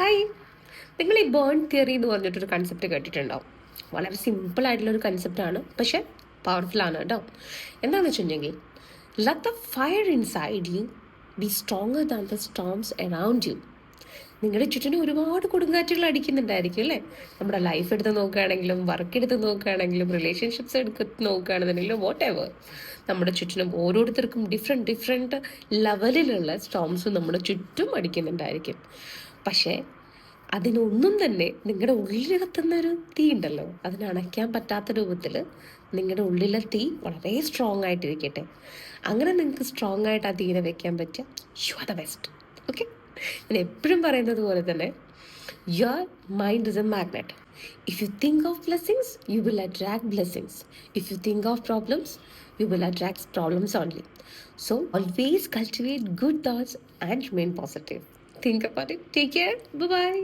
Hi, നിങ്ങൾ ഈ burn theory എന്ന് പറഞ്ഞിട്ടൊരു കൺസെപ്റ്റ് കേട്ടിട്ടുണ്ടാവും. വളരെ സിമ്പിൾ ആയിട്ടുള്ളൊരു കൺസെപ്റ്റാണ്, പക്ഷെ പവർഫുൾ ആണ് കേട്ടോ. എന്താണെന്ന് വെച്ചിട്ടുണ്ടെങ്കിൽ, let the fire inside U B stronger than the storms around U. നിങ്ങളുടെ ചുറ്റിനും ഒരുപാട് കൊടുങ്കാറ്റുകൾ അടിക്കുന്നുണ്ടായിരിക്കും അല്ലേ? നമ്മുടെ ലൈഫ് എടുത്ത് നോക്കുകയാണെങ്കിലും, വർക്ക് എടുത്ത് നോക്കുകയാണെങ്കിലും, റിലേഷൻഷിപ്സ് എടുത്ത് നോക്കുകയാണെന്നുണ്ടെങ്കിലും, വാട്ട് എവർ, നമ്മുടെ ചുറ്റിനും ഓരോരുത്തർക്കും ഡിഫറെൻറ്റ് ലെവലിലുള്ള സ്റ്റോംസ് നമ്മുടെ ചുറ്റും അടിക്കുന്നുണ്ടായിരിക്കും. പക്ഷേ അതിനൊന്നും തന്നെ നിങ്ങളുടെ ഉള്ളിലെത്തുന്നൊരു തീ ഉണ്ടല്ലോ, അതിനെ അണയ്ക്കാൻ പറ്റാത്ത രൂപത്തിൽ നിങ്ങളുടെ ഉള്ളിലെ തീ വളരെ സ്ട്രോങ് ആയിട്ടിരിക്കട്ടെ. അങ്ങനെ നിങ്ങൾക്ക് സ്ട്രോങ് ആയിട്ട് ആ തീരെ വെക്കാൻ പറ്റുക, you are the best. Okay, ഞാൻ എപ്പോഴും പറയുന്നത് പോലെ തന്നെ, your mind is A magnet. If you think of blessings you will attract blessings. If you think of problems you will attract problems only. So always cultivate good thoughts and remain positive. Think about it. Take care. Bye bye.